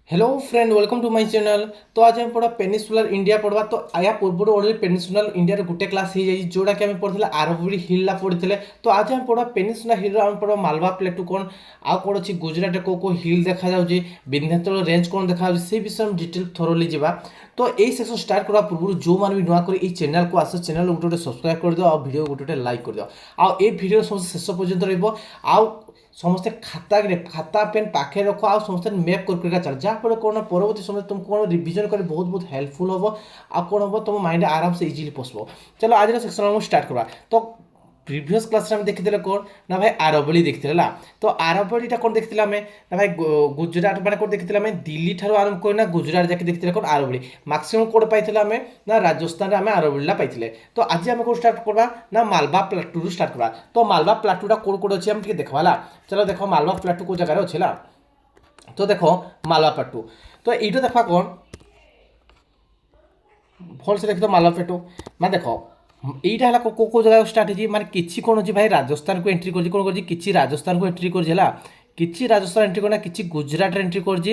Hello friend welcome to my channel. तो आज हम पढ़ा पेनिसुलर इंडिया पढ़वा। तो आया पूर्व ऑलरेडी पेनिसुलर इंडिया गोटे क्लास हो जाए जोड़ा कि आम पढ़े आरवली हिल पढ़ी। तो आज हम पढ़ा पेनिसुलर हिल आम पढ़ा मालवा प्लेटू कौन आउ कौन अच्छी गुजरात को हिल देखा जाऊँगी विंध्याचल रेंज कौन देखा से विषय डिटेल थरोली जा। तो यही सेक्शन स्टार्ट करवा पूर्व जो मैंने भी नुआ कर चैनल को आस चैनल गोटे गोटे सब्सक्राइब कर दियो और वीडियो गोटे गोटे लाइक कर दियो आ वीडियो समस्त शेष पर्यंत रहा। समस्ते खाता पेन पाखे रख आ समस्ते मैप कर चल जहाँफल कौन परवर्ती समय तुमको कौन रिविजन कर बहुत बहुत हेल्पफुल हम आ कौन हम तुम माइंड आराम से इजिली पशब। चलो आज सेक्शन स्टार्ट करवा। तो प्रिवियस क्लास में देखी कौन ना भाई आरवली देखते है। तो आरवलीटा कौन देखते आम ना भाई गुजरात मैंने कौन देखते दिल्ली ठार आरंभ करना गुजरात जाके देखते कौन आरवली मैक्सिमम कौन पाई आम ना राजस्थान आम आरवलीटा पाई। तो आज आम कौन स्टार्ट करवा ना मालवा प्लाटू स्टार्ट करवा। तो मालवा प्लाटूटा कौन कौन अच्छे आम देखा। चलो देख मालवा प्लाटू को जगह अच्छे। तो देख मालवा प्लाटू तो ये देखा कौन भल से देख तो मालवा प्लाटू मैं देख এইটা হল কেউ জায়গায় স্টার্ট হয়েছি মানে কিছু কোণ হচ্ছে ভাই রাজস্থান কু এন্ট্রি করছি কোণ করছি কিছু রাজস্থান কু এন্ট্রি করছি হল কিছু রাজস্থান এন্ট্রি করনা কিছু গুজরাট এন্ট্রি করছি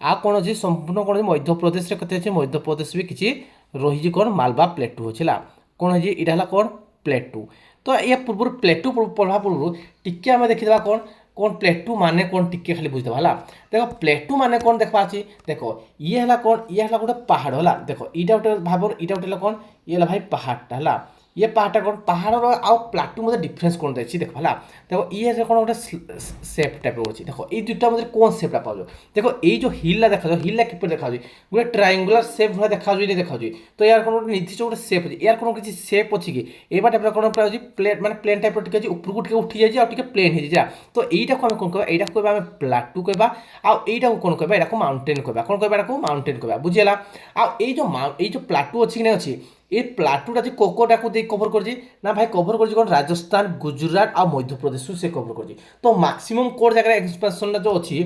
আর কোণ আছে সম্পূর্ণ কোণ মধ্যপ্রদেশের কথা আছে মধ্যপ্রদেশ বি কিছু রয়েছে কোণ মালবা প্লেটু হচ্ছে কোণ হচ্ছে এটা হল কোণ প্লেটু। তো এ পূর্ব প্লেটু পড়া পূর্ব টিকে আমি দেখিদেবা কোণ कौन प्लेटू माने कौन टिके खाली बुझीदेव है। देख प्लेटू माने कौन देखा अच्छी देख ये है कौन ये है गोटे पहाड़ है। देख यहाँ गोटे भाव यहाँ गोटे कौन ये भाई पहाड़टा है ये पहाड़टा कौन पहाड़ आउ प्लाटू मध्य डिफरेन्स कौन अच्छी देख है। देख ये कौन गोटे सेप टाइप अच्छी देख ये दुटा मध्य कौन सेपटा पाओ देख ये जो हिलटा देखा हिलटा कि देखा गोटे ट्रायंगुलर सेप भाई देखा देखा। तो यार कौन गोटे निर्दिष्ट गोटे सेप अच्छी यार कौन किसी सेप अच्छी कि एबा टाइप कौन प्राय प्लेन माने प्लेन टाइप टिके उपरकू टिके उठी जाए और प्लेन हो जाए। तो এইটাকে আমি কোন কইবা এইটা কইবা আমি প্লাটু কইবা আর এইটাকে কোন কইবা এটাকে মাউন্টেন কইবা কোন কইবা এটাকে মাউন্টেন কইবা বুঝিলা। আর এই যে প্লাটু ଅଛି কি না ଅଛି এই প্লাটুটা যে কোকোটাকে দেই কভার করছি না ভাই কভার করছি কোন রাজস্থান গুজরাট আর মধ্যপ্রদেশ সে কভার করছি। তো ম্যাক্সিমাম কোন জায়গায় এক্সপেনশনটা যে ଅଛି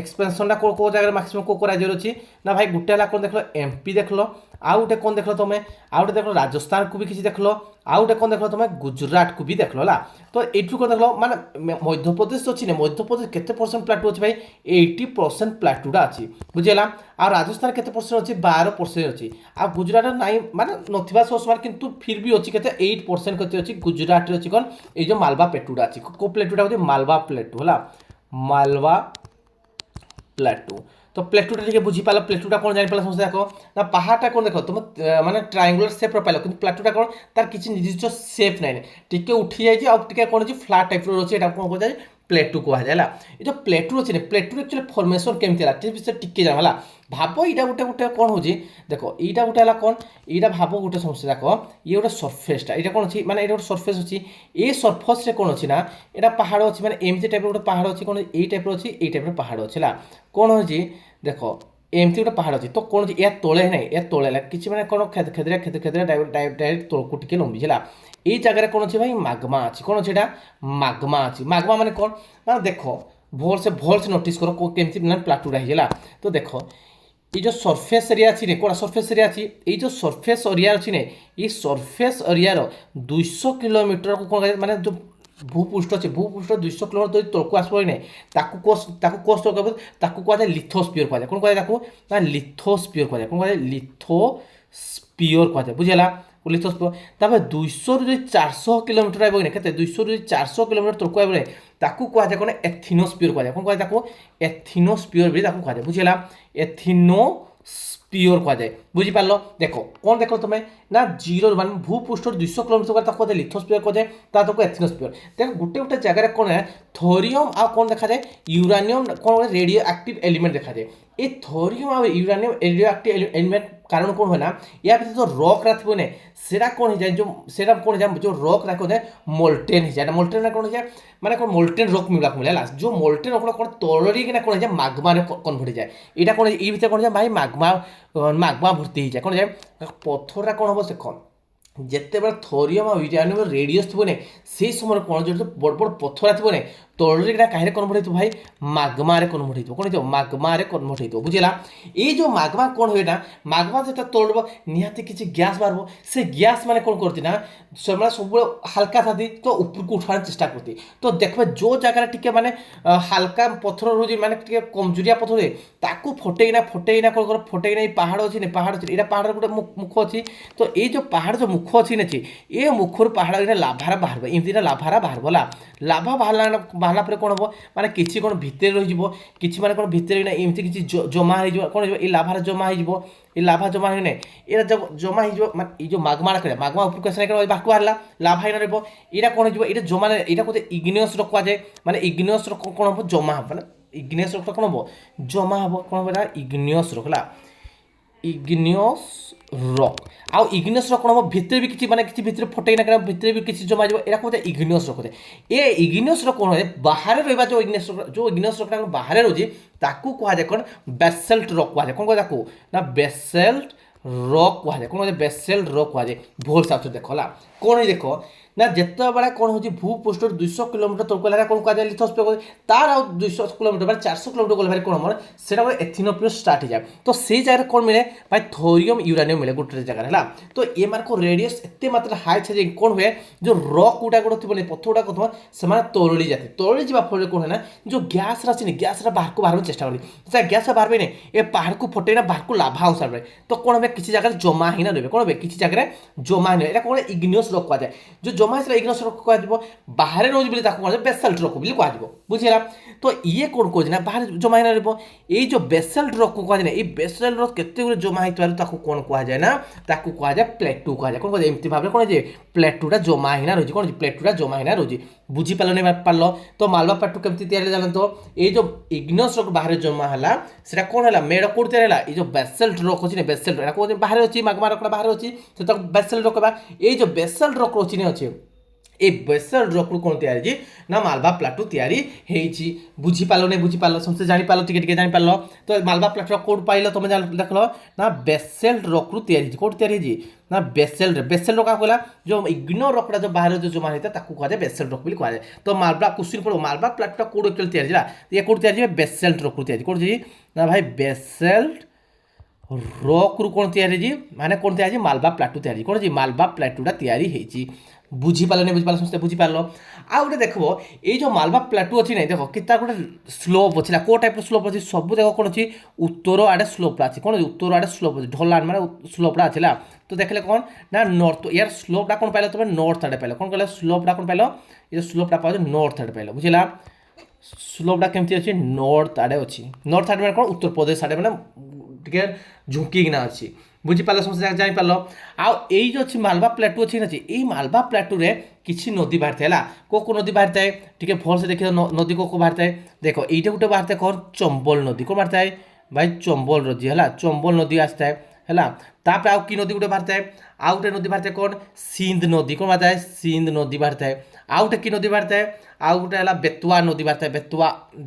এক্সপেনশনটা কোন জায়গায় ম্যাক্সিমাম কোন রাজ্যের ଅଛି না ভাই গোটে হলা কোন দেখলো এমপি দেখলো ଆଉ ଗୋଟେ কোন দেখলো তুমি ଆଉ ଗୋଟେ দেখলো রাজস্থান কু भी কিছু দেখলো ଆଉ ଗୋଟେ কোন দেখলো তুমি গুজরাট কু भी দেখলো হলা। তো এইটু কোন দেখলো মানে মধ্যপ্রদেশ ଅଛି না মধ্যপ্রদেশ কেতে परसेंट প্লাটু ଅଛି ভাই 80% প্লাটুটা ଅଛି বুঝিলা। আর রাজস্থান কেতে परसेंट ଅଛି 12% ଅଛି আর গুজরাট নাই মানে নথিবা সোসমান কিন্তু ফির भी ଅଛି কেতে 8% কেতে ଅଛି গুজরাট রে ଅଛି কোন এই যে মালবা প্লেটুটা ଅଛି কো প্লেটুটা হচ্ছে মালবা প্লেটু হলা মালवा प्लेटू। तो प्लेटूटा टे बुझीपाल प्लेटूटा कौन जापार समझते देख ना पहाड़टा कौन देख तुम माने ट्रायंगुलर सेप पाइल कि प्लेटूटा कौन तार किसी निर्दिष्ट सेप ना टिके उठी जाए कौन अच्छी फ्लाट टाइप रही है कौन कह प्लेटू कह जाए। ये जो प्लेटू अच्छे प्लेटू एक्चुअली फर्मेसन केमती है टिके जान है भाव यहाँ गोटे गोटे कौन हो देख यहाँ गोटे है कौन यहाँ भाव गोटे समस्या देख ये गोटे सरफेसटा यहाँ कौन अच्छी माने गोटे सरफेस अच्छी ये सरफेस कौन अच्छी ना यहाँ पहाड़ अच्छी माने एमती टाइप गोटे पहाड़ अच्छी कौन ये टाइप अच्छी ये टाइप पहाड़ अच्छी कौन हो देख एमती गोटे पहाड़ अच्छी। तो कौन या तले ना या तले किसी मैंने कौन खेदरा खेदरा डायरेक्ट तलक टिके लंबी है ये जगह कौन अच्छे भाई मागमा अच्छी कौन अच्छे मागमा अच्छी मागमा माने कौन ना देख भल से नोटिस कर केमती प्लाटूटा है। तो देख ये जो सरफेस एरिया अच्छी ने कौन सरफेस एरिया अच्छी ये जो सरफेस एरिया अच्छी ने ये सरफेस एरिया 200 किलोमीटर को कौन माने जो भूपृष्ठ अच्छे भूपृष्ठ 200 किलोमीटर तलक आसपे कोस्ट कह लिथोस्फीयर कह कौन कह लिथोस्फीयर कह कौन कह लिथोस्फीयर कह बुझेगा लिथोस्फीयर। तापर 200 रू 400 किलोमीटर आए के 200 रू 400 किलोमीटर तलक आए ताकू कह कौन एथिनोस्फीयर कह कौन कह एथिनोस्फीयर भी कह बुझेगा एथिनोस्फीयर कह जाए बुझीपार। देख कौन देख तुम ना जीरो मान भूपृष्ठ 200 किलोमीटर कह लिथोस्फीयर कह जाए तक एथिनोस्फीयर। देख गोटे गोटे जगह कौन है थोरियम आ कौन देखा जाए यूरानियम कौन रेडियो एक्टिव एलिमेंट देखा जाए ये थोरियम आ यूरानियम रेडियो एक्टिव एलिमेंट कारण कौन है ना या भीतर जो रॉक रहा थी सेटा कौन हो जाए जो सेटा कौन हो जाए जो रॉक रहा जाए मोल्टेन हो जाए मोल्टेन कौन हो जाए माने कौन मोल्टेन रॉक मिले जो मोल्टेन रॉक कौन तलरी कि कौन हो जाए मागमा कन्वर्ट हो जाए यहाँ कौन ये भीतर कौन जाए भाई मागमा मागमा भर्ती हो जाए कौन जाए पथरटा कौन हम देख जिते बड़े थोरियम आ यूरानियम रेडियस थी से समय कौन जो बड़ बड़ पथरा थी ତଳରେ କିନା କାହିଁରେ କନଭର୍ଟ ହେଇଥିବ ଭାଇ ମାଗମାରେ କନଭର୍ଟ ହେଇଥିବ କ'ଣ ହେଇଥିବ ମାଗମାରେ କନଭର୍ଟ ହେଇଥିବ ବୁଝିଲା ଏଇ ଯେଉଁ ମାଗମା କ'ଣ ହୁଏ ନା ମାଗମା ଯେତେବେଳେ ତଳବ ନିହାତି କିଛି ଗ୍ୟାସ୍ ବାହାରିବ ସେ ଗ୍ୟାସ୍ ମାନେ କ'ଣ କରନ୍ତି ନା ସେମାନେ ସବୁବେଳେ ହାଲକା ଥାନ୍ତି ତ ଉପରକୁ ଉଠାବାର ଚେଷ୍ଟା କରନ୍ତି ତ ଦେଖିବେ ଯେଉଁ ଜାଗାରେ ଟିକେ ମାନେ ହାଲକା ପଥର ରହୁଛି ମାନେ ଟିକେ କମଜୋରିଆ ପଥର ହୁଏ ତାକୁ ଫଟେଇକିନା କ'ଣ କର ଫଟେଇକିନା ଏଇ ପାହାଡ଼ ଅଛି ନା ପାହାଡ଼ ଅଛି ଏଇଟା ପାହାଡ଼ର ଗୋଟେ ମୁଖ ଅଛି ତ ଏଇ ଯେଉଁ ପାହାଡ଼ ଯେଉଁ ମୁଖ ଅଛି ନା ଏ ମୁଖରୁ ପାହାଡ଼ ଲାଭାରା ବାହାରିବ ଏମିତିଟା ଲାଭାରା ବାହାରିବ ହେଲା ଲାଭା ବାହାରିଲା ପରେ କ'ଣ ହେବ ମାନେ କିଛି କ'ଣ ଭିତରେ ରହିଯିବ କିଛି ମାନେ କ'ଣ ଭିତରେ ଏମିତି କିଛି ଜମା ହେଇଯିବ କ'ଣ ହେଇଯିବ ଏଇ ଲାଭାରେ ଜମା ହେଇଯିବ এই লাভা জমা হয়ে নাই এটা জমা হয়ে মানে এই যে মাগমাটা করে মাগমা উপরକୁ আসলে বাহরକୁ বাহারা লাভা হয়ে রহব এটা কোণ হয়ে এটা জমা এটা কোথায় ইগনিয়স রক কুযায় মানে ইগনিয়স রক কোণ হব জমা হব মানে ইগনিয়স রকটা কোণ হব জমা হব কোণ হব এটা ইগনিয়স রক হল ইগনিয়স রক আউ ইগনিয়স রক কোণ হব ভিতরে বি কিছু মানে কিছু ভিতরে ফটাইনা কেন ভিতরে বি কিছু জমা যাব এটা কোথায় ইগনিয়স রক কোথায় এ ইগনিয়স রক কোণ হয় বাহারে রহবা যে ইগনিয়স রকটা বাহারে রয়েছে তাকু কুহযায় কোণ বেসল্ট রক কুহযায় কোণ তাকু না বেসল্ট রক কুহযায় কোণ বেসল্ট রক কুহযায় ভোল সাথে দেখ হল কোণ দেখ না যেতবে কোণ হচ্ছে ভূপৃষ্ঠর 200 কিলোমিটার তলকু গেলে কোণ কুহযায় লিথোস্ফিয়ার তার আউ 200 কিলোমিটার মানে 400 কিলোমিটার গেলে ভাই কোণ আমার সেটা গোটে এথিনোপিয়স স্টার্ট হয়ে যায় তো সেই জায়গায় কোণ মিলে ভাই থোরিয়ম ইউরানিয়ম মিলে গোটে জায়গায় হল তো এমানক রেডিয়স এতে মাত্রা হাই থাকে যে কোণ হুয়ে যে রক গুড়া গোটে থিব পথর গুড়া থিব সেমানে তরলি যাতে তরলি যা ফলে কোণ হয় না যে গ্যাসরা আছে গ্যাসরা বাহারକୁ বাহারକୁ চেষ্টা করি সে গ্যাসরা বাহারবে না এ পাহাড়କୁ ফটাইনা বাহারକୁ লাভা অংশ আসবে তো কোণ হবে কিছু জায়গায় জমা হয়ে না রহবে কোণ হবে কিছু জায়গায় জমা হয়ে এটা কোণ ইগনিয়স রক কুহযায় যে জমা হয়েছিল ইগনিয়স রক কুহযাব বাহারে রয়েছে বলে তাকে কুহযায় বেসল্ট রক বলে কুহযাব বুঝিলা তো ইয়ে কোণ করছে না বাহারে জমা হয়ে না রহব এই যে বেসল্ট রক কুহযায় না এই বেসল্ট রক কেতে গুড়ে জমা হইতার তাকে কোণ কুহযায় না তাকে কুহযায় প্লেটু কুহযায় কোণ কুহযায় এমতি ভাবে কোণ যে প্লেটুটা জমা হয়ে না রয়েছে কোণ প্লেটুটা জমা হয়ে না রয়েছে বুঝিপারল না পারল তো মালবা প্লেটু কেমতি তৈরি জানতো এই যে ইগনিয়স রক বাহারে জমা হলা সেটা কোণ হলা মেড় কোণ তৈরি হলা এই যে বেসল্ট রক ଅଛି না বেসল্ট এটা কোণ বাহারে ଅଛି মাগমা রকটা বাহারে ଅଛି ସେ ତାକୁ ବେସଲ୍ଟ ରକ୍ ବା এই যে ବେସଲ୍ଟ ରକ୍ ଅଛି ନା ଅଛି ଏ ବେସଲ୍ଟ ରକ୍ରୁ କ'ଣ ତିଆରି ହେଇଛି ନା ମାଲବା ପ୍ଲାଟୁ ତିଆରି ହେଇଛି ବୁଝିପାରିଲ ନାଇଁ ବୁଝିପାରିଲ ସମସ୍ତେ ଜାଣିପାରିଲ ଟିକେ ଟିକେ ଜାଣିପାରିଲ ତ ମାଲବା ପ୍ଲାଟୁର କୋଉଠୁ ପାଇଲ ତମେ ଦେଖିଲ ନା ବେସଲ୍ଟ ରକ୍ରୁ ତିଆରି ହେଇଛି କୋଉଠୁ ତିଆରି ହେଇଛି ନା ବେସଲ୍ଟ ରକ୍ କହିଲା ଯେଉଁ ଇଗ୍ନୋ ରକ୍ଟା ଯେଉଁ ବାହାରେ ଯେଉଁ ଜମା ହେଇଥାଏ ତାକୁ କୁହାଯାଏ ବେସଲ୍ଟ ରକ୍ ବୋଲି କୁହାଯାଏ ତ ମାଲବା କ୍ୱେଶ୍ଚିନ୍ ପଡ଼ିବ ମାଲବା ପ୍ଲାଟୁଟା କୋଉଠୁ ଆକ୍ଚୁଆଲି ତିଆରି ହେଲା ଇଏ କୋଉଠୁ ତିଆରି ହେଇଛି ବେସଲ୍ଟ ରକ୍ରୁ ତିଆରି କୋଉଠି ନା ଭାଇ ବେସଲ୍ଟ ରକ୍ରୁ କ'ଣ ତିଆରି ହେଇଛି ମାନେ କ'ଣ ତିଆରି ହେଇଛି ମାଲବା ପ୍ଲାଟୁ ତିଆରି ହେଇଛି କ'ଣ ହେଇଛି ମାଲବା ପ୍ଲାଟୁଟା ତିଆରି ହେଇଛି ବୁଝିପାରିଲ ନାଇଁ ବୁଝିପାରିଲ ସମସ୍ତେ ବୁଝିପାରିଲ ଆଉ ଗୋଟେ ଦେଖିବ ଏଇ ଯେଉଁ ମାଲବା ପ୍ଲାଟୁ ଅଛି ନାଇଁ ଦେଖ କି ତାର ଗୋଟେ ସ୍ଲୋପ୍ ଅଛି ନା କେଉଁ ଟାଇପ୍ର ସ୍ଲୋପ୍ ଅଛି ସବୁ ଦେଖ କ'ଣ ଅଛି ଉତ୍ତର ଆଡ଼େ ସ୍ଲୋପ୍ଟା ଅଛି କ'ଣ ଉତ୍ତର ଆଡ଼େ ସ୍ଲୋପ୍ ଅଛି ଢଲାନ ମାନେ ସ୍ଲୋପ୍ଟା ଅଛି ହେଲା ତ ଦେଖିଲେ କ'ଣ ନା ନର୍ଥ ୟାର ସ୍ଲୋପ୍ଟା କ'ଣ ପାଇଲ ତମେ ନର୍ଥ ଆଡ଼େ ପାଇଲ କ'ଣ କହିଲ ସ୍ଲୋପ୍ଟା କ'ଣ ପାଇଲ ଏ ସ୍ଲୋପ୍ଟା ପାଇଲ ନର୍ଥ ଆଡ଼େ ପାଇଲ ବୁଝିଲା ସ୍ଲୋପ୍ଟା କେମିତି ଅଛି ନର୍ଥ ଆଡ଼େ ଅଛି ନର୍ଥ ଆଡ଼େ ମାନେ କ'ଣ ଉତ୍ତରପ୍ରଦେଶ ଆଡ଼େ ମାନେ ଟିକେ ଝୁଙ୍କିକିନା ଅଛି ବୁଝିପାରିଲ ସମସ୍ତେ ଜାଣିପାରିଲ ଆଉ ଏଇ ଯେଉଁ ଅଛି ମାଲବା ପ୍ଲାଟୁ ଅଛି ନା ଏଇ ମାଲବା ପ୍ଲାଟୁରେ କିଛି ନଦୀ ବାହାରିଥାଏ ହେଲା କେଉଁ ନଦୀ ବାହାରିଥାଏ ଟିକେ ଭଲସେ ଦେଖିବ ନଦୀ କେଉଁ ବାହାରିଥାଏ ଦେଖ ଏଇଟା ଗୋଟେ ବାହାରିଥାଏ କ'ଣ ଚମ୍ବଲ ନଦୀ କ'ଣ ବାହାରିଥାଏ ଭାଇ ଚମ୍ବଲ ନଦୀ ହେଲା ଚମ୍ବଲ ନଦୀ ଆସିଥାଏ ହେଲା ତାପରେ ଆଉ କି ନଦୀ ଗୋଟେ ବାହାରିଥାଏ ଆଉ ଗୋଟେ ନଦୀ ବାହାରିଥାଏ କ'ଣ ସିନ୍ଧ ନଦୀ କ'ଣ ବାହାରିଥାଏ ସିନ୍ଧ ନଦୀ ବାହାରିଥାଏ ଆଉ ଗୋଟେ କି ନଦୀ ବାହାରିଥାଏ ଆଉ ଗୋଟେ ହେଲା ବେତୁଆ ନଦୀ ବାହାରିଥାଏ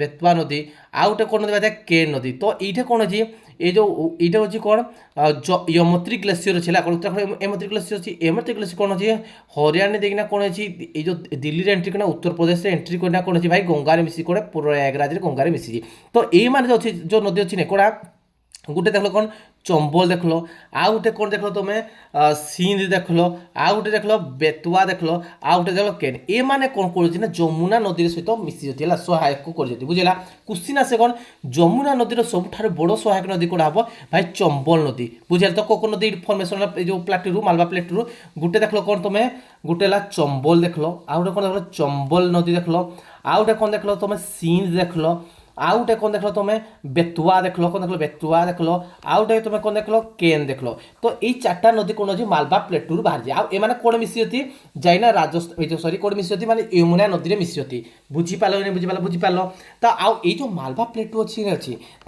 ବେତୁଆ ନଦୀ ଆଉ ଗୋଟେ କ'ଣ ନଦୀ ବାହାରିଥାଏ କେନ୍ ନଦୀ ତ ଏଇଟା କ'ଣ ଅଛି এই যে এইটা হচ্ছে কোণ য়মত্রী গ্লেসিয়র আছে উত্তরাখণ্ড এমত্রী গ্লেসিয়র আছে এমত্রী গ্লেসিয়র কোণ আছে হরিয়ানা দেখিনা কোণ আছে এই যে দিল্লির এন্ট্রি করে উত্তরপ্রদেশে এন্ট্রি করে কোণ আছে ভাই গঙ্গারে মিশি করে প্রয়াগরাজের গঙ্গারে মিশিছি তো এই মানে যে যে নদী ଅଛି না কোণা গোটে দেখল কোণ চম্বল দেখল আউ গোটে কোণ দেখল তুমি সিন্ধ দেখল আউ গোটে দেখল বেতুয়া দেখল আউ গোটে দেখল কেন এ মানে কোণ করছে না যমুনা নদীর সহিত মিশি যাচ্ছে হল সহায়ক করছে বুঝলা কোশ্চিন আসে কোণ যমুনা নদীর সবুঠার বড় সহায়ক নদী কোণা হব ভাই চম্বল নদী বুঝলা তো কোন নদী ফর্মেশন এই যে প্লাটুরু মালবা প্লেটুরু গোটে দেখল কোণ তুমি গোটে হল চম্বল দেখল আউ গোটে কোণ দেখল চম্বল নদী দেখল আউ গোটে কোণ দেখল তুমি সিন্ধ দেখল ଆଉ ଗୋଟେ କ'ଣ ଦେଖିଲ ତମେ ବେତୁଆ ଦେଖିଲ କ'ଣ ଦେଖିଲ ବେତୁଆ ଦେଖିଲ ଆଉ ଗୋଟେ ତମେ କ'ଣ ଦେଖିଲ କେନ୍ ଦେଖିଲ ତ ଏଇ ଚାରିଟା ନଦୀ କ'ଣ ଅଛି ମାଲବା ପ୍ଲେଟୁରୁ ବାହାରିଛି ଆଉ ଏମାନେ କ'ଣ ମିଶିଛନ୍ତି ଯାଇନା ରାଜସ୍ଥାନ ସରି କ'ଣ ମିଶିଛନ୍ତି ମାନେ ୟମୁନା ନଦୀରେ ମିଶିଛନ୍ତି ବୁଝିପାରିଲ ବୁଝିପାରିଲ ତ ଆଉ ଏଇ ଯେଉଁ ମାଲବା ପ୍ଲେଟୁ ଅଛି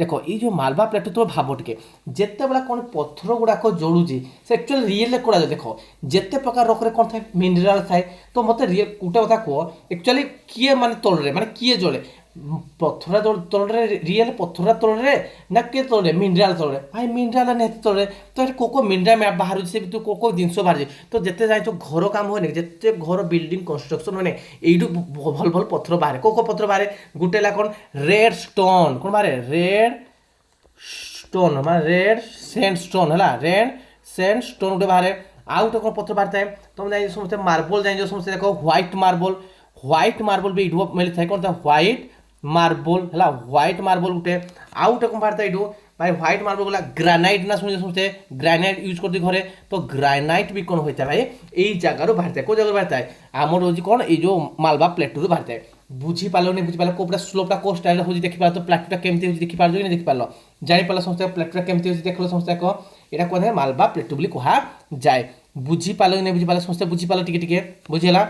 ଦେଖ ଏଇ ଯେଉଁ ମାଲବା ପ୍ଲେଟୁ ତମେ ଭାବ ଟିକେ ଯେତେବେଳେ କ'ଣ ପଥର ଗୁଡ଼ାକ ଜଳୁଛି ସେ ଆକ୍ଚୁଆଲି ରିଏଲ୍ରେ କ'ଣ ଦେଖ ଯେତେ ପ୍ରକାର ରକରେ କ'ଣ ଥାଏ ମିନେରାଲ ଥାଏ ତ ମୋତେ ଗୋଟେ କଥା କୁହ ଆକ୍ଚୁଆଲି କିଏ ମାନେ ତଳରେ ମାନେ କିଏ ଜଳେ ପଥର ତଳରେ ରିଏଲ ପଥର ତଳରେ ନା କେ ତଳରେ ମିନେରାଲ ତଳରେ ଭାଇ ମିନେରାଲ ନିହାତି ତଳରେ ତ ଏଠି କୋଉ ମିନେରାଲ ମ୍ୟାପ୍ ବାହାରୁଛି ସେ ଭିତରୁ କୋଉ ଜିନିଷ ବାହାରୁଛି ତ ଯେତେ ଜାଣିଛ ଘର କାମ ହୁଏନି ଯେତେ ଘର ବିଲ୍ଡିଂ କନଷ୍ଟ୍ରକ୍ସନ ହୁଏନି ଏଇଠୁ ଭଲ ଭଲ ପଥର ବାହାରେ କୋଉ ପଥର ବାହାରେ ଗୋଟେ ହେଲା କ'ଣ ରେଡ୍ ଷ୍ଟୋନ୍ କ'ଣ ବାହାରେ ରେଡ୍ ଷ୍ଟୋନ୍ ମାନେ ରେଡ୍ ସେଣ୍ଡ ଷ୍ଟୋନ୍ ହେଲା ରେଡ୍ ସେଣ୍ଡ ଷ୍ଟୋନ୍ ଗୋଟେ ବାହାରେ ଆଉ ଗୋଟେ କ'ଣ ପଥର ବାହାରିଥାଏ ତମେ ଜାଣିଛ ସମସ୍ତେ ମାର୍ବଲ ଜାଣିଛ ସମସ୍ତେ ଦେଖ ହ୍ୱାଇଟ୍ ମାର୍ବଲ ବି ଏଇଠୁ ମିଳିଥାଏ କ'ଣ ହ୍ୱାଇଟ୍ ମାର୍ବଲ ହେଲା ହ୍ୱାଇଟ୍ ମାର୍ବଲ ଗୋଟେ ଆଉ ଗୋଟେ କ'ଣ ବାହାରିଥାଏ ଏଇଠୁ ଭାଇ ହ୍ୱାଇଟ୍ ମାର୍ବଲ ଗଲା ଗ୍ରାନାଇଟ୍ ନା ଶୁଣିଛ ସମସ୍ତେ ଗ୍ରାନାଇଟ୍ ୟୁଜ୍ କରନ୍ତି ଘରେ ତ ଗ୍ରାନାଇଟ୍ ବି କ'ଣ ହୋଇଥାଏ ଭାଇ ଏଇ ଜାଗାରୁ ବାହାରିଥାଏ କେଉଁ ଜାଗାରୁ ବାହାରିଥାଏ ଆମର ହେଉଛି କ'ଣ ଏଇ ଯେଉଁ ମାଲବା ପ୍ଲେଟରୁ ବାହାରିଥାଏ ବୁଝିପାରିଲନି ବୁଝିପାରିଲ କୋଉଟା ସ୍ଲୋପଟା କୋଉ ଷ୍ଟାଇଲ ହେଉଛି ଦେଖିପାରିଲ ତ ପ୍ଲାଟୁଟା କେମିତି ହେଉଛି ଦେଖିପାରୁଛ କି ନା ଦେଖିପାରିଲ ଜାଣିପାରିଲ ସମସ୍ତେ ପ୍ଲେଟୁଟା କେମିତି ହେଉଛି ଦେଖିଲ ସମସ୍ତେ ଏକ ଏଇଟା କୁହାଯାଏ ମାଲବା ପ୍ଲେଟୁ ବୋଲି କୁହାଯାଏ ବୁଝିପାରିଲ କି ନା ବୁଝିପାରିଲ ସମସ୍ତେ ବୁଝିପାରିଲ ଟିକେ ଟିକେ ବୁଝିହେଲା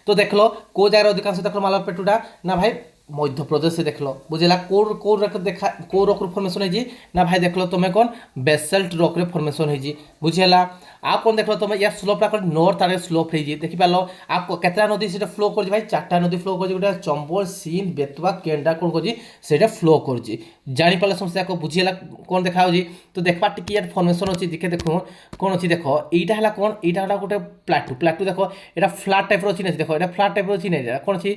তো দেখলো কেউ জায়গায় অধিকাংশ দেখলো মালবা পেটুটা না ভাই মধ্যপ্রদেশে দেখলো বুঝলা কোর দেখা কেউ রকর ফর্মেসন হয়েছি না ভাই দেখলো তুমি কোন বেসল্ট রকরে ফর্মেসন হয়েছি বুঝলা আর কোন দেখলো তুমি ইয়ার স্লোপটা কোন নর্থ আড়ে স্লোপ হয়েছি দেখিপারল আর কেতটা নদী সেটা ফ্লো করছে ভাই চারটা নদী ফ্লো করছে গোটা চম্বল সিন্ধ বেতবা কেন্ডা কোন করছি সেটা ফ্লো করছে জাঁপারে সমস্ত দেখো বুঝিলা কোন দেখা হচ্ছে তো দেখবার টিকি ইয়ার ফর্মেসন অছি দেখে দেখুন কোন অছি দেখ এইটা হল কোন এইটা হল গোটে প্লাটু দেখো এটা ফ্ল্যাট টাইপর অছি না দেখো এটা ফ্ল্যাট টাইপর অছি না কোন অছি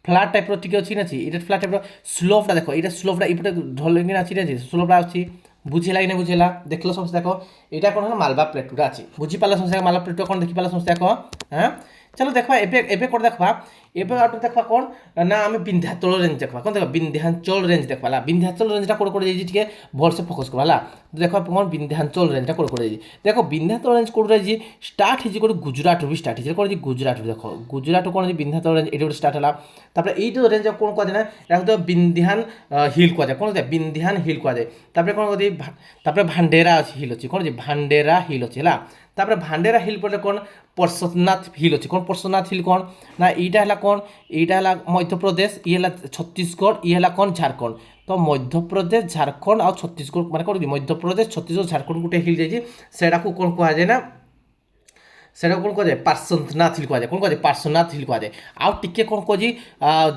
ফ্ল্যাট টাইপর টিকে অছি না এটা ফ্ল্যাট টাইপর স্লোপটা দেখো এটা স্লোপটা এইপটে ঢলকি না আছে স্লোপটা আছে বুঝিলা কি না বুঝিলা দেখলো সমস্ত দেখো এটা কোন হল মালবা প্লেটুটা আছে বুঝিপারল সমস্ত মালবা প্লেটু কোন দেখিপারল সমস্ত দেখো হ্যাঁ চলো দেখবা এবে কোন দেখবা এবে আউট দেখবা কোন না আমি বিন্ধ্যাচল রেঞ্জ দেখবা কোন দেখবা বিন্ধ্যাচল রেঞ্জ দেখবা হলা বিন্ধ্যাচল রেঞ্জটা কোড যাইছি টিকে ভলসে ফোকস করবা হলা দেখো কোন বিন্ধ্যাচল রেঞ্জটা কোড যাইছি দেখো বিন্ধ্যাচল রেঞ্জ কোড যাইছি স্টার্ট হইছি কোন গুজরাট রু স্টার্ট হইছি কোন গুজরাট দেখো গুজরাট কোন বিন্ধ্যাচল রেঞ্জ এটা স্টার্ট হলা তারপরে এই যে রেঞ্জ কোন কোয়া যায় না এটা তো বিন্ধ্যান হিল কোয়া যায় কোন বিন্ধ্যান হিল কোয়া যায় তারপরে কোন তারপরে ভান্ডেরা হিল আছে কোন যে ভান্ডেরা হিল আছে হলা তারপরে ভান্ডেরা হিল পরে কোন পার্শ্বনাথ হিল আছে কোন পার্শ্বনাথ হিল কোন না এইটা হলা কোন এইটা হলা মধ্যপ্রদেশ ইয়ে হলা ছত্তিশগড় ইয়ে হলা কোন ঝাড়খণ্ড তো মধ্যপ্রদেশ ঝাড়খণ্ড আর ছত্তিশগড় মানে কোন মধ্যপ্রদেশ ছত্তিশগড় ঝাড়খণ্ড গোটে হিল যাইছি সেটাকে কোন কুহযায় না সেটা কোন কুহযায় পার্শ্বনাথ হিল কুহযায় কোন কুহযায় পার্শ্বনাথ হিল কুহযায় আউ টিকে কোন কହୁଛି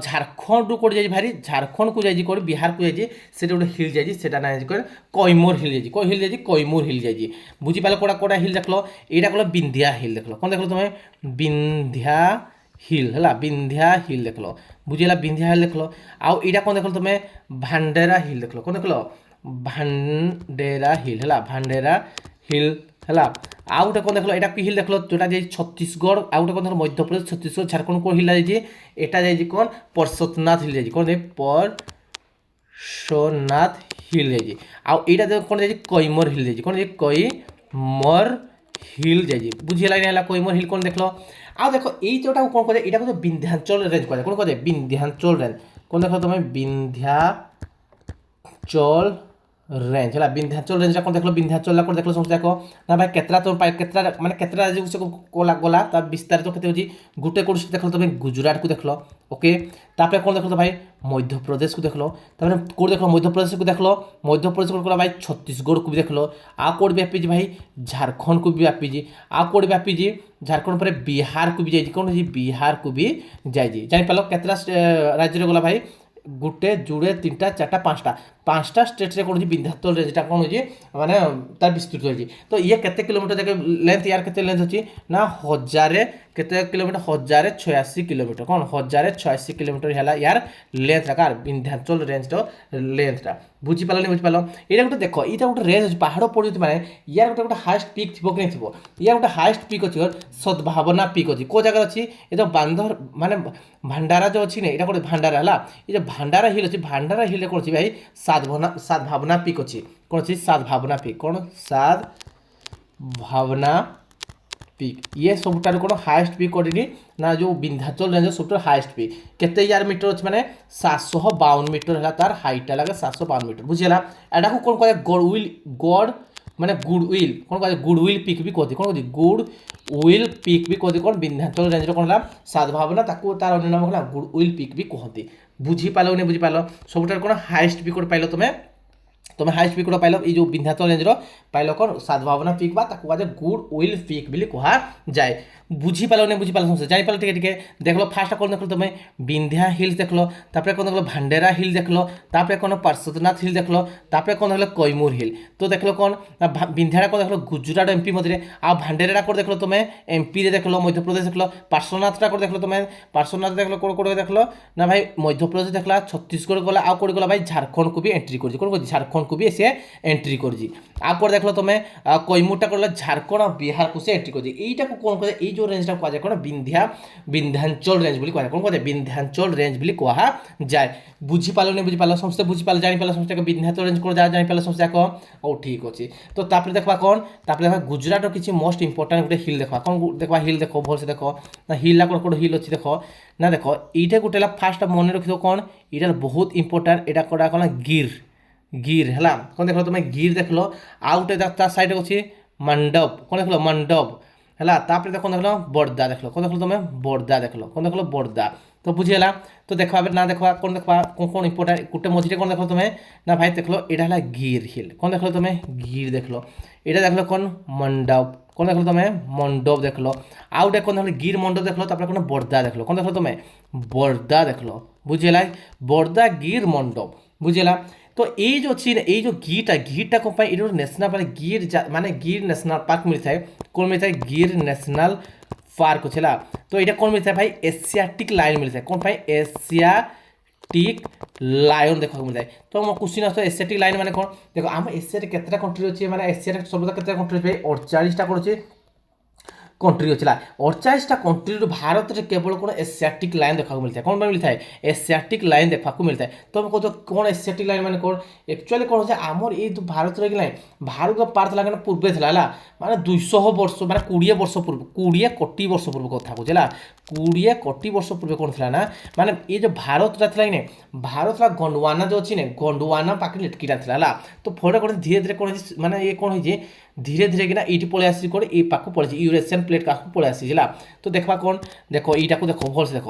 ঝাড়খণ্ড কোড যাইছি ভারি ঝাড়খণ্ড কু যাইছি কোড বিহার কু যাইছি সেটা গোটে হিল যাইছি সেটা না যাইছি কোন কৈমুর হিল যাইছি কোন হিল যাইছি কৈমুর হিল যাইছি বুঝিপারল কোটা কোটা হিল দেখলো এইটা কল বিন্ধ্যা হিল দেখলো কোন দেখলো তুমি বিন্ধ্যা হিল হলা বিন্ধ্যা হিল দেখলো বুঝিলা বিন্ধ্যা হিল দেখলো আউ এইটা কোন দেখলো তুমি ভান্ডেরা হিল দেখলো কোন দেখলো ভান্ডেরা হিল হলা ভান্ডেরা হিল ହେଲା ଆଉ ଗୋଟେ କ'ଣ ଦେଖିଲ ଏଇଟା କି ହିଲ୍ ଦେଖିଲ ଯେଉଁଟା ଯାଇଛି ଛତିଶଗଡ଼ ଆଉ ଗୋଟେ କ'ଣ ଦେଖିଲ ମଧ୍ୟପ୍ରଦେଶ ଛତିଶଗଡ଼ ଝାଡ଼ଖଣ୍ଡ କେଉଁ ହିଲ୍ ଯାଇଛି ଏଇଟା ଯାଇଛି କ'ଣ ପାର୍ଶ୍ୱନାଥ ହିଲ୍ ଯାଇଛି କ'ଣ ପାର୍ଶ୍ୱନାଥ ହିଲ୍ ଯାଇଛି ଆଉ ଏଇଟା କ'ଣ ଯାଇଛି କୈମର ହିଲ୍ ଯାଇଛି କ'ଣ ଯାଇଛି କୈମର ହିଲ୍ ଯାଇଛି ବୁଝିହେଲା କି ହେଲା କୈମର ହିଲ୍ କ'ଣ ଦେଖିଲ ଆଉ ଦେଖ ଏଇ ଯେଉଁଟାକୁ କ'ଣ କୁହାଯାଏ ଏଇଟା କୁହାଯାଏ ବିନ୍ଧ୍ୟାଞ୍ଚଳ ରେଞ୍ଜ କୁହାଯାଏ କ'ଣ କୁହାଯାଏ ବିନ୍ଧ୍ୟାଞ୍ଚଳ ରେଞ୍ଜ କ'ଣ ଦେଖ ତମେ ବିନ୍ଧ୍ୟାଞ୍ଚଳ ରେଞ୍ଜ ହେଲା ବିନ୍ଧ୍ୟାଚଳ ରେଞ୍ଜଟା କ'ଣ ଦେଖିଲ ବିନ୍ଧ୍ୟାଚଳଟା କ'ଣ ଦେଖିଲ ସମସ୍ତେ ଦେଖ ନା ଭାଇ କେତେଟା ତୁମ କେତେଟା ମାନେ କେତେଟା ରାଜ୍ୟକୁ ସେ ଗଲା ତା ବିସ୍ତାରିତ କେତେ ହେଉଛି ଗୋଟେ କୋଉଠି ଦେଖିଲ ତମେ ଗୁଜୁରାଟକୁ ଦେଖିଲ ଓକେ ତାପରେ କ'ଣ ଦେଖିଲ ଭାଇ ମଧ୍ୟପ୍ରଦେଶକୁ ଦେଖିଲ ତାପରେ କୋଉଠି ଦେଖିଲ ମଧ୍ୟପ୍ରଦେଶକୁ ଦେଖିଲ ମଧ୍ୟପ୍ରଦେଶ କୋଉଠି ଗଲା ଭାଇ ଛତିଶଗଡ଼କୁ ବି ଦେଖିଲ ଆଉ କୋଉଠି ବ୍ୟାପିଛି ଭାଇ ଝାଡ଼ଖଣ୍ଡକୁ ବି ବ୍ୟାପିଛି ଆଉ କୋଉଠି ବ୍ୟାପିଛି ଝାଡ଼ଖଣ୍ଡ ପରେ ବିହାରକୁ ବି ଯାଇଛି କ'ଣ ହେଇଛି ବିହାରକୁ ବି ଯାଇଛି ଜାଣିପାରିଲ କେତେଟା ରାଜ୍ୟରେ ଗଲା ଭାଇ गोटे जुड़े तीन टा चार्टा पाँचटा स्टेट रे कौन विंध्याचल रेंजटा कौन हो माने तार विस्तृत होती तो ये केते किलोमीटर देखे लेंथ यार केते लेंथ अच्छी ना 1000 केते किलोमीटर 1086 किलोमीटर कौन 1086 किलोमीटर है यार लेंथ कार विंध्याचल रेंज तो लेंथटा बुझिपाल बुझिपाल ये गोटे देख ये गोटे रेंज अच्छे पहाड़ पड़े माने यार गोटे गोटे हाइस्ट पिक थी कि नहीं थो यार गोटे हाइस्ट पिक अच्छी सद्भावना पिक अच्छी कौ जगह अच्छी ये जो बांधर माने भंडारा जो अच्छी नहीं गोटे भंडारा है ये जो भंडारा हिल अच्छी भंडारा हिल कौन भाई सद्भावना पिक अच्छी कौन अच्छी सद्भावना पिक कौन सद्भावना पिक ये सबुठार कौन हाइस्ट पिक करेनि ना जो विंध्याचल रेंज सब हाइस्ट पिक केते यार मीटर अच्छे माने 752 मीटर है तार हाइटा लगे 752 मीटर बुझीला एटा को कौन कह गड माने गुडविल कौन कह गुडविल पिक भी कहती कौन कहती गुडविल पिक भी कहती कौन विंध्याचल रेंज कौन है सद्भावना तार अन्य नाम है गुडविल पिक भी कहती बुझीपाल नहीं बुझीपाल सबुठार कौन हाइस्ट पिक पाइल तुम्हें हाइस्ट पिक पाइल ये जो विंध्याचल रेंज पाइल कौन सद्भावना पिक बा गुडविल पिक भी कह जाए বুঝিপাল না বুঝিপাল সমস্ত জানিপাল টিকে টিকে দেখলো ফার্স্ট কোন দেখলো তুমি বিন্ধ্যা হিলস দেখলো তারপরে কোন দেখলো ভান্ডেরা হিল দেখলো তারপরে কোন পার্শ্বনাথ হিল দেখলো তারপরে কোন দেখলো কৈমুর হিল তো দেখলো কোন বিন্ধ্যাটা কোন দেখলো গুজরাট এমপি মধ্যে আর ভান্ডেরাটা করে দেখলো তুমি এমপি রে দেখলো মধ্যপ্রদেশ দেখলো পার্শ্বনাথটা করে দেখলো তুমি পার্শ্বনাথ দেখলো কোন করে দেখলো না ভাই মধ্যপ্রদেশ দেখলা ছত্তিশগড় গলা আর কোটি গলা ভাই ঝাড়খণ্ড কো भी এন্ট্রি করছি কোন করছি ঝাড়খণ্ড কো भी এসে এন্ট্রি করছি আপর দেখলো তুমি কৈমুরটা করলে ঝাড়খণ্ড আর বিহার কো সে এন্ট্রি করছি এইটাকে কোন করে এই যে রেঞ্জটা কোয়া যায় কোন বিন্ধ্যাঞ্চল রেঞ্জ বলি কোয়া যায় কোন কোয়া যায় বিন্ধ্যাঞ্চল রেঞ্জ বলি কোয়া যায় বুঝিপালো না বুঝিপালো সমস্ত বুঝিপালো জানিপালো সমস্ত বিন্ধ্যাঞ্চল রেঞ্জ করে যা জানিপালো সমস্ত কো ও ঠিক আছে তো তারপরে দেখবা কোন তারপরে দেখবা গুজরাটর কিছু মোস্ট ইম্পর্টান্ট গোটে হিল দেখবা কোন দেখবা হিল দেখো ভলসে দেখো না হিলটা কোন কোন হিল আছে দেখো না দেখো এইটা গোটে ফার্স্ট মনে রাখি কোন এটা বহুত ইম্পর্টান্ট এটা কোটা কোন গির গির হেলা কোন দেখলো তুমি গির দেখলো আউটে তার সাইডে আছে মণ্ডপ কোন দেখলো মণ্ডপ হেলা তারপরে দেখো দেখলো বর্দা দেখলো কোন দেখলো তুমি বর্দা দেখলো কোন দেখলো বর্দা তো বুঝিলা তো দেখবা না দেখবা কোন দেখবা কোন কোন ইম্পর্টেন্ট গোটে মঝিরে কোন দেখলো তুমি না ভাই দেখলো এটা হলা গির হিল কোন দেখলো তুমি গির দেখলো এটা দেখলো কোন মণ্ডপ কোন দেখলো তুমি মণ্ডপ দেখলো আউটে কোন দেখলো গির মণ্ডপ দেখলো তারপরে কোন বর্দা দেখলো কোন দেখলো তুমি বর্দা দেখলো বুঝিলা বর্দা গির মণ্ডপ বুঝিলা তো এই যে ଅଛି এই যে গিরটা কোন পাই এটা ন্যাশনাল মানে গির মানে গির ন্যাশনাল পার্ক মিলিଥାଏ কোন মিলিଥାଏ গির ন্যাশনাল পার্ক ଅଛି ହେଲା তো এটা কোন মিলিଥାଏ ভাই এশিয়াটিক লায়ন মিলিଥାଏ কোন পাই এশিয়াটিক লায়ন ଦେଖିବାକୁ ମିଳିଥାଏ ତ ମୋ କ୍ୱେଶ୍ଚିନ୍ ଆସୁଛି ଏସିଆଟିକ ଲାୟନ ମାନେ କ'ଣ ଦେଖ ଆମ ଏସିଆରେ କେତେଟା କଣ୍ଟ୍ରି ଅଛି ମାନେ ଏସିଆରେ ସବୁତକ କେତେଟା କଣ୍ଟ୍ରି ଅଛି ଭାଇ 48ଟା କ'ଣ ଅଛି कंट्री अच्छी 48टा कंट्री भारत में केवल कौन एशियाटिक लाइन देखा मिलता है कौन मिलता है एशियाटिक लाइन देखा मिलता है तो हम कहते कौन एशियाटिक लाइन माने कौन एक्चुअली कौन है आमर ये भारत रही लाइन भारत का पार्ट था पूर्वे था माने 200 वर्ष माने 20 वर्ष पूर्व 20 कोटी वर्ष पूर्व कथा कहे 20 कोटी वर्ष पूर्व कौन था ना माने ये जो भारत था इने भारत गंडवाना जो अच्छी गंडवाना पाखे लटकीटा था तो फल कौन धीरे धीरे कौन माने ये कौन हो धीरे धीरे कि ये पलि आसी कौन ये पाक पड़े यूरेशियन प्लेट का पलि आसी तो देखा कौन देख यटा को देख भल से देख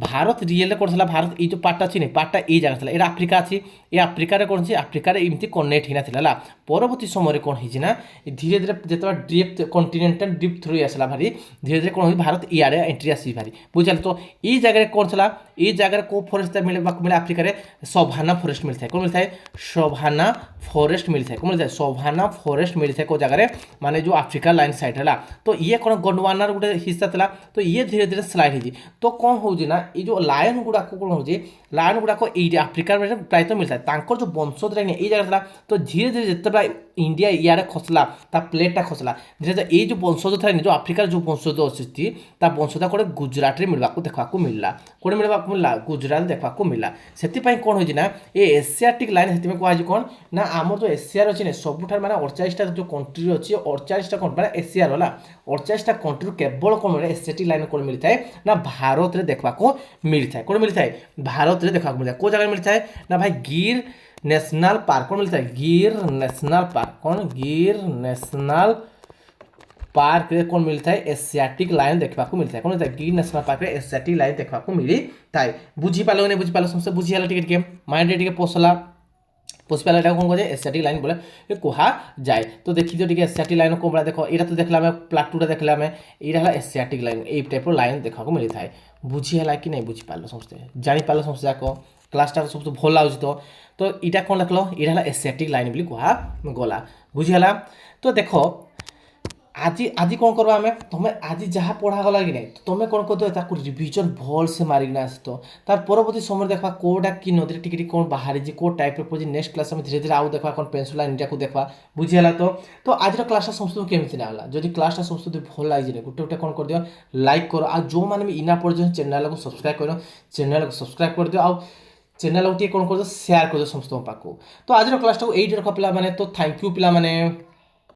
भारत रियल कौन था भारत ये जो पार्टा अच्छी पार्टा ये जगह था यहाँ आफ्रिका अच्छी ये आफ्रिकार कौन से आफ्रिकार एमती कनेक्ट होना था परवर्ती समय कौन होना धीरे धीरे जो डिप्थ कॉन्टिनेंटल डिप्थ थ्रू आसला भारी धीरे धीरे कौन भारत इे एंट्री आसी भारी बुझे तो ये जगह कौन था ये जगह को फरेस्ट मिले आफ्रिकार सभाना फरेस्ट मिलता है कौन मिलता है सभाना फरेस्ट मिलता है कौन मिलता है सभाना फरेस्ट मिलता है को जगह माने जो आफ्रिका लाइन साइड है तो ये कौन गंडवानार गोटे हिस्सा था तो ये धीरे धीरे स्लाइड हो तो कौन हो ये जो लायन गुड़ाक कौन हो लायन गुड़ाक ये आफ्रिका प्रायत मिलता है जो वंशज लाइन ये जगह था तो धीरे धीरे जिते इंडिया इे खसला प्लेटा खसला धीरे धीरे ये जो वंशज था जो आफ्रिकार जो वंशज अच्छी वंशजा कौन गुजरात में मिलवा देखा मिलला कौन मिलवा मिलला गुजरात देखा मिलला से कौन होना ये एशियाटिक लाइन से कह कौन ना आम जो एशियार अच्छे सबुठ माने 48टा जो कंट्री अच्छी 48टा कंट्री माने एशियार है 48टा कंट्री केवल कौन मिले एशियाटिक लाइन कौन मिलता है ना भारत में देखा मिलता है कौन मिलता है भारत में देखा मिलता है कौ जगह मिलता है ना भाई गिर नेशनल पार्क कौन मिलता है गिर नेशनल पार्क कौन गिर नेशनल पार्क रे कौन मिलता है एशियाटिक लाइन देखा मिलता है कौन मिलता है गिर नेशनल पार्क रे एशियाटिक लाइन देखा मिलता है बुझीपाल नहीं बुझीपाल समस्त बुझीगला टे माइंड टे पोसला पोषपाला कौन कहे एशियाटिक लाइन बोले कह जाए तो देखी तो एशियाटिक लाइन कौन देख यहाँ तो देखला प्लाटूटा देखला यहाँ एशियाटिक लाइन ये टाइप लाइन देखा मिलता है बुझीगला कि नहीं बुझीपाल समस्ते जापार समस्त जाक क्लासटा सब भल लगे तो इटा कौन देख यहाँ एशियाटिक लाइन बोली कह गला बुझीगला तो देख आज आज कौन करवा आम तुम्हें आज जहाँ पढ़ागला कि नहीं तुम्हें कौन कर रिविजन भल से मारिक आस तो तार परवर्ती समय देखा कौटा कि नदी टिके कौन बाहरी कौ टाइप पड़ी नेक्स्ट क्लास में धीरे धीरे आउ देखा कौन पेन्सिल इंडिया को देखा बुझीगला तो आज क्लासटा समस्त केमी ना जब क्लासटा समस्त भल लगे गोटे गोटे कौन कर दियो लाइक करो आ जो मैंने इना पढ़ चैनल को सब्सक्राइब कर चैनल को सब्सक्राइब कर दियो आ चैनल को कौन कर शेयर कर समस्त पाक तो आज क्लासटा को रख पे तो थैंक यू पे